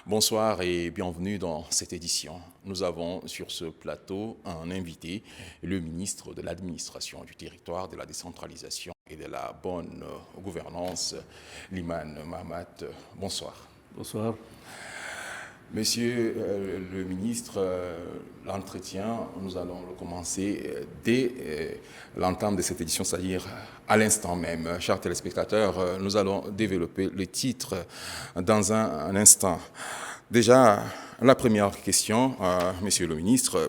Bonsoir et bienvenue dans cette édition. Nous avons sur ce plateau un invité, le ministre de l'Administration du territoire, de la décentralisation et de la bonne gouvernance, Liman Mahamat. Bonsoir. Bonsoir. Monsieur le ministre, l'entretien, nous allons le commencer dès l'entame de cette édition, c'est-à-dire à l'instant même. Chers téléspectateurs, nous allons développer le titre dans un instant. Déjà, la première question, monsieur le ministre,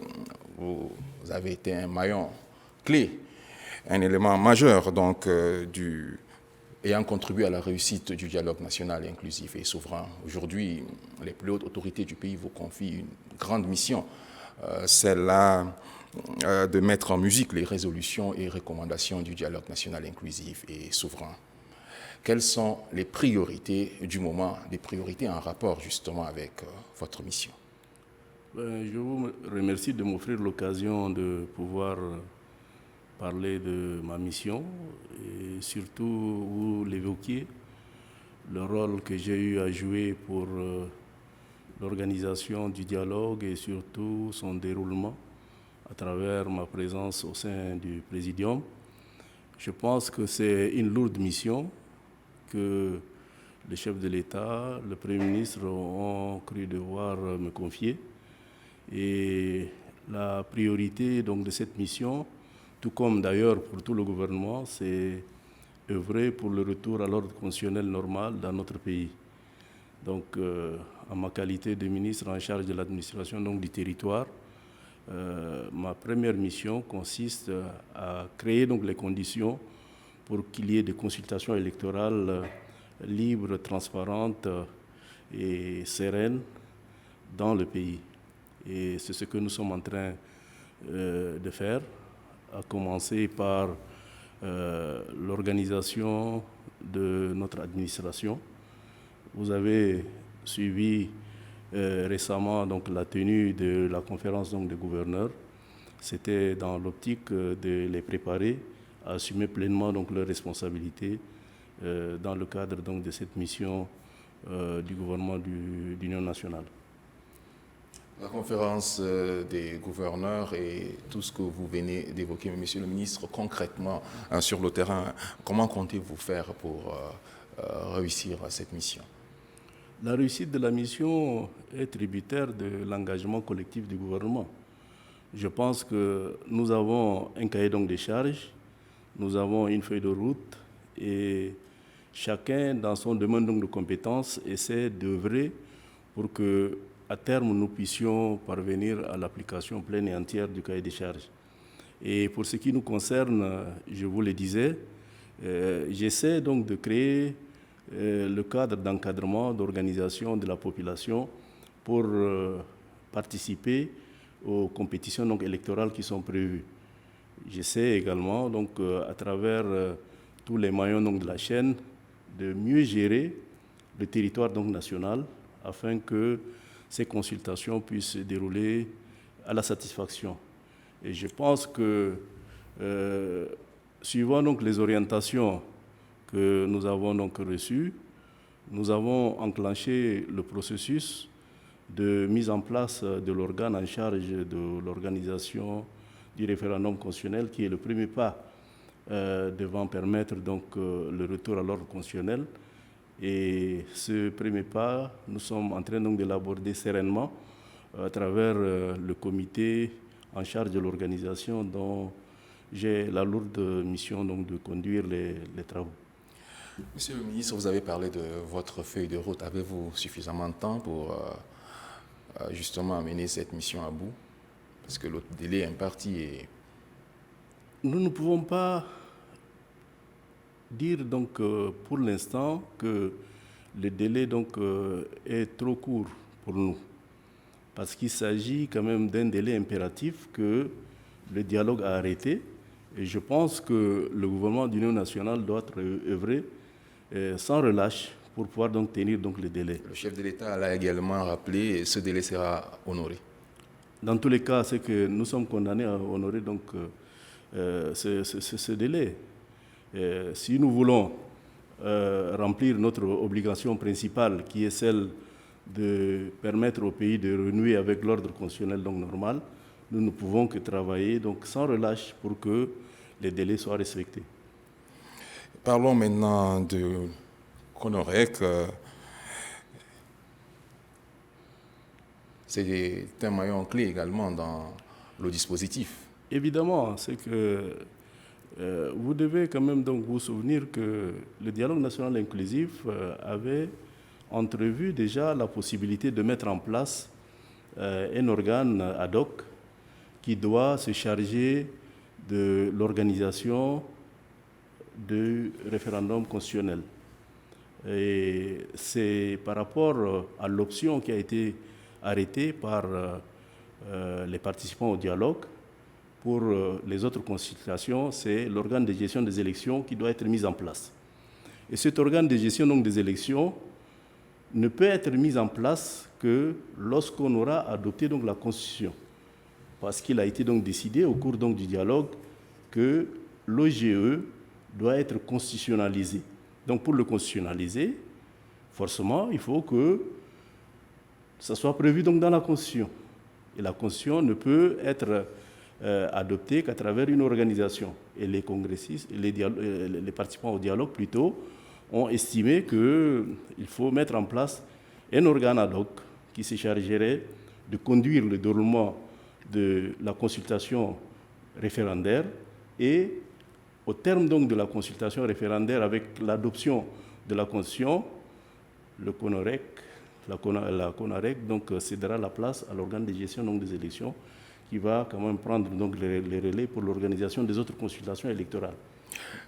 vous avez été un maillon clé, un élément majeur donc ayant contribué à la réussite du dialogue national inclusif et souverain. Aujourd'hui, les plus hautes autorités du pays vous confient une grande mission, celle-là de mettre en musique les résolutions et recommandations du dialogue national inclusif et souverain. Quelles sont les priorités du moment, des priorités en rapport justement avec votre mission? Je vous remercie de m'offrir l'occasion de pouvoir parler de ma mission et surtout vous l'évoquiez, le rôle que j'ai eu à jouer pour l'organisation du dialogue et surtout son déroulement à travers ma présence au sein du Présidium. Je pense que c'est une lourde mission que le chef de l'État, le Premier ministre ont cru devoir me confier. Et la priorité donc, de cette mission, tout comme d'ailleurs pour tout le gouvernement, c'est œuvrer pour le retour à l'ordre constitutionnel normal dans notre pays. Donc, en ma qualité de ministre en charge de l'administration du territoire, ma première mission consiste à créer donc, les conditions pour qu'il y ait des consultations électorales libres, transparentes et sereines dans le pays. Et c'est ce que nous sommes en train de faire, à commencer par l'organisation de notre administration. Vous avez suivi récemment donc, la tenue de la conférence des gouverneurs. C'était dans l'optique de les préparer à assumer pleinement donc, leurs responsabilités dans le cadre donc, de cette mission du gouvernement d'Union nationale. La conférence des gouverneurs et tout ce que vous venez d'évoquer, monsieur le ministre, concrètement sur le terrain, comment comptez-vous faire pour réussir cette mission? La réussite de la mission est tributaire de l'engagement collectif du gouvernement. Je pense que nous avons un cahier donc des charges, nous avons une feuille de route et chacun dans son domaine donc de compétences essaie d'œuvrer pour que à terme, nous puissions parvenir à l'application pleine et entière du cahier des charges. Et pour ce qui nous concerne, je vous le disais, j'essaie donc de créer le cadre d'encadrement, d'organisation de la population pour participer aux compétitions donc, électorales qui sont prévues. J'essaie également, donc, à travers tous les maillons donc, de la chaîne, de mieux gérer le territoire donc, national afin que ces consultations puissent se dérouler à la satisfaction. Et je pense que, suivant donc les orientations que nous avons donc reçues, nous avons enclenché le processus de mise en place de l'organe en charge de l'organisation du référendum constitutionnel, qui est le premier pas devant permettre donc le retour à l'ordre constitutionnel. Et ce premier pas, nous sommes en train donc de l'aborder sereinement à travers le comité en charge de l'organisation dont j'ai la lourde mission donc de conduire les travaux. Monsieur le ministre, vous avez parlé de votre feuille de route. Avez-vous suffisamment de temps pour justement amener cette mission à bout? Parce que le délai imparti est... Nous ne pouvons pas dire donc pour l'instant que le délai donc est trop court pour nous, parce qu'il s'agit quand même d'un délai impératif que le dialogue a arrêté, et je pense que le gouvernement d'Union nationale doit œuvrer sans relâche pour pouvoir donc tenir donc le délai. Le chef de l'État l'a également rappelé, ce délai sera honoré. Dans tous les cas, c'est que nous sommes condamnés à honorer donc ce délai. Si nous voulons remplir notre obligation principale, qui est celle de permettre au pays de renouer avec l'ordre constitutionnel donc normal, nous ne pouvons que travailler donc sans relâche pour que les délais soient respectés. Parlons maintenant de CONOREC. C'est un maillon clé également dans le dispositif. Évidemment, c'est que vous devez quand même donc vous souvenir que le dialogue national inclusif avait entrevu déjà la possibilité de mettre en place un organe ad hoc qui doit se charger de l'organisation du référendum constitutionnel. Et c'est par rapport à l'option qui a été arrêtée par les participants au dialogue. Pour les autres consultations, c'est l'organe de gestion des élections qui doit être mis en place. Et cet organe de gestion donc, des élections ne peut être mis en place que lorsqu'on aura adopté donc, la Constitution. Parce qu'il a été donc, décidé au cours donc, du dialogue que l'OGE doit être constitutionnalisé. Donc pour le constitutionnaliser, forcément, il faut que ça soit prévu donc, dans la Constitution. Et la Constitution ne peut être adoptée qu'à travers une organisation. Et les congressistes, les participants au dialogue plutôt, ont estimé qu'il faut mettre en place un organe ad hoc qui se chargerait de conduire le déroulement de la consultation référendaire et au terme donc de la consultation référendaire avec l'adoption de la Constitution, le CONOREC, la CONAREC donc, cédera la place à l'organe de gestion donc, des élections qui va quand même prendre donc, les relais pour l'organisation des autres consultations électorales.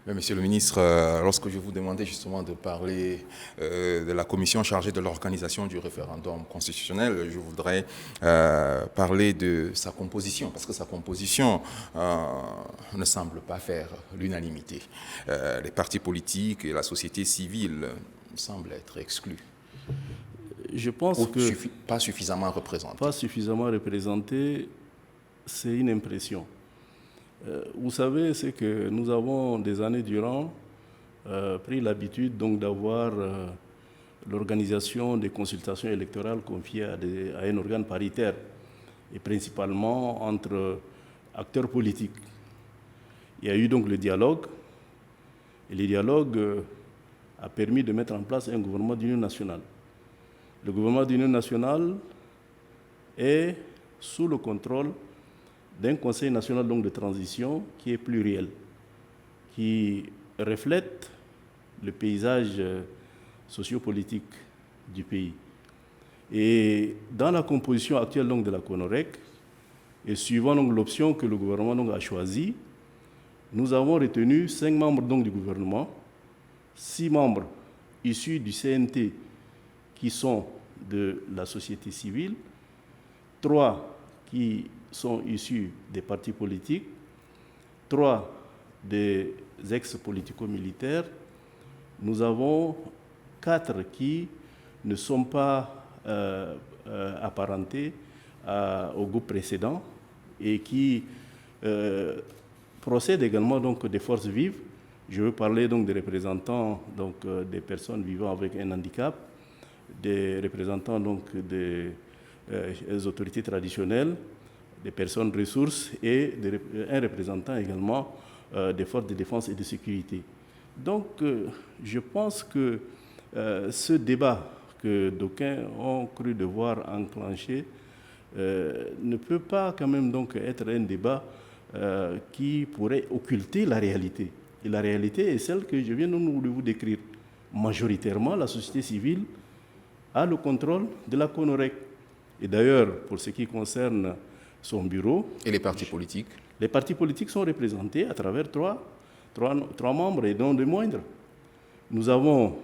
Monsieur le ministre, lorsque je vous demandais justement de parler de la commission chargée de l'organisation du référendum constitutionnel, je voudrais parler de sa composition, parce que sa composition ne semble pas faire l'unanimité. Les partis politiques et la société civile semblent être exclus. Je pense que pas suffisamment représentés. Pas suffisamment représentés, c'est une impression. Vous savez, c'est que nous avons des années durant pris l'habitude donc d'avoir l'organisation des consultations électorales confiées à un organe paritaire et principalement entre acteurs politiques. Il y a eu donc le dialogue et le dialogue a permis de mettre en place un gouvernement d'union nationale. Le gouvernement d'union nationale est sous le contrôle d'un Conseil national donc, de transition qui est pluriel, qui reflète le paysage sociopolitique du pays. Et dans la composition actuelle donc, de la CONOREC, et suivant donc, l'option que le gouvernement donc, a choisie, nous avons retenu 5 membres donc, du gouvernement, 6 membres issus du CNT qui sont de la société civile, 3 qui sont issus des partis politiques, 3 des ex-politico-militaires. Nous avons 4 qui ne sont pas apparentés au groupe précédent et qui procèdent également donc, des forces vives. Je veux parler donc des représentants donc, des personnes vivant avec un handicap, des représentants donc, des autorités traditionnelles, des personnes ressources et un représentant également des forces de défense et de sécurité. Donc, je pense que ce débat que d'aucuns ont cru devoir enclencher ne peut pas quand même donc être un débat qui pourrait occulter la réalité. Et la réalité est celle que je viens de vous décrire. Majoritairement, la société civile a le contrôle de la CONOREC. Et d'ailleurs, pour ce qui concerne son bureau... Et les partis politiques? Les partis politiques sont représentés à travers trois membres et non de moindres. Nous avons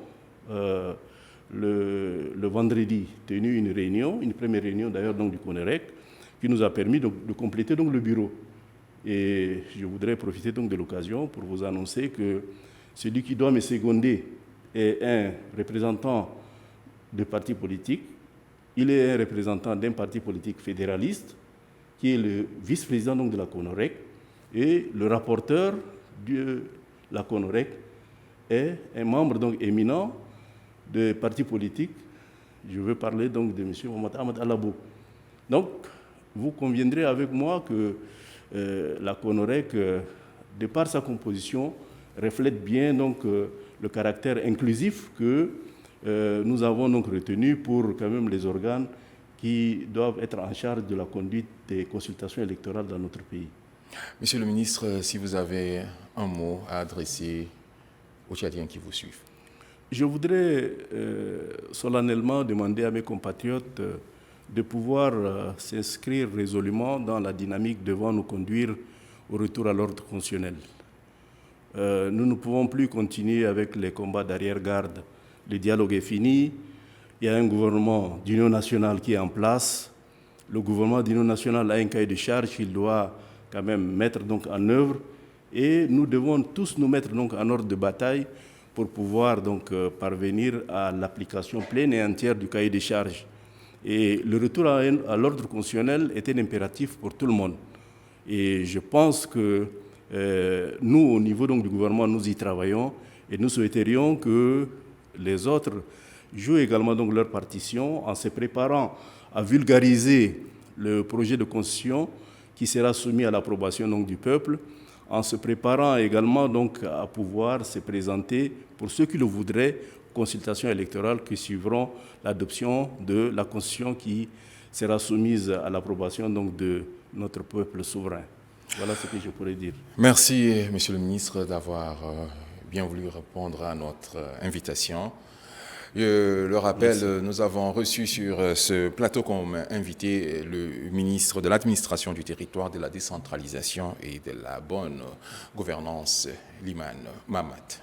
le vendredi tenu une réunion, une première réunion d'ailleurs donc, du CONOREC, qui nous a permis de compléter donc, le bureau. Et je voudrais profiter donc, de l'occasion pour vous annoncer que celui qui doit me seconder est un représentant de parti politique. Il est un représentant d'un parti politique fédéraliste, qui est le vice-président donc, de la CONOREC, et le rapporteur de la CONOREC est un membre donc, éminent de parti politique. Je veux parler donc de M. Mohamed Ahmed Alabo. Donc, vous conviendrez avec moi que la CONOREC, de par sa composition, reflète bien donc, le caractère inclusif que nous avons donc retenu pour quand même les organes qui doivent être en charge de la conduite des consultations électorales dans notre pays. Monsieur le ministre, si vous avez un mot à adresser aux Tchadiens qui vous suivent. Je voudrais solennellement demander à mes compatriotes de pouvoir s'inscrire résolument dans la dynamique devant nous conduire au retour à l'ordre constitutionnel. Nous ne pouvons plus continuer avec les combats d'arrière-garde. Le dialogue est fini. Il y a un gouvernement d'union nationale qui est en place. Le gouvernement d'union nationale a un cahier de charge qu'il doit quand même mettre donc en œuvre. Et nous devons tous nous mettre donc en ordre de bataille pour pouvoir donc parvenir à l'application pleine et entière du cahier de charge. Et le retour à l'ordre constitutionnel est un impératif pour tout le monde. Et je pense que nous, au niveau donc, du gouvernement, nous y travaillons et nous souhaiterions que les autres jouent également donc, leur partition en se préparant à vulgariser le projet de constitution qui sera soumis à l'approbation donc, du peuple, en se préparant également donc, à pouvoir se présenter, pour ceux qui le voudraient, consultations électorales qui suivront l'adoption de la constitution qui sera soumise à l'approbation donc, de notre peuple souverain. Voilà ce que je pourrais dire. Merci, Monsieur le ministre, d'avoir bien voulu répondre à notre invitation. Je le rappelle, nous avons reçu sur ce plateau comme invité le ministre de l'Administration du territoire, de la décentralisation et de la bonne gouvernance, Liman Mahamat.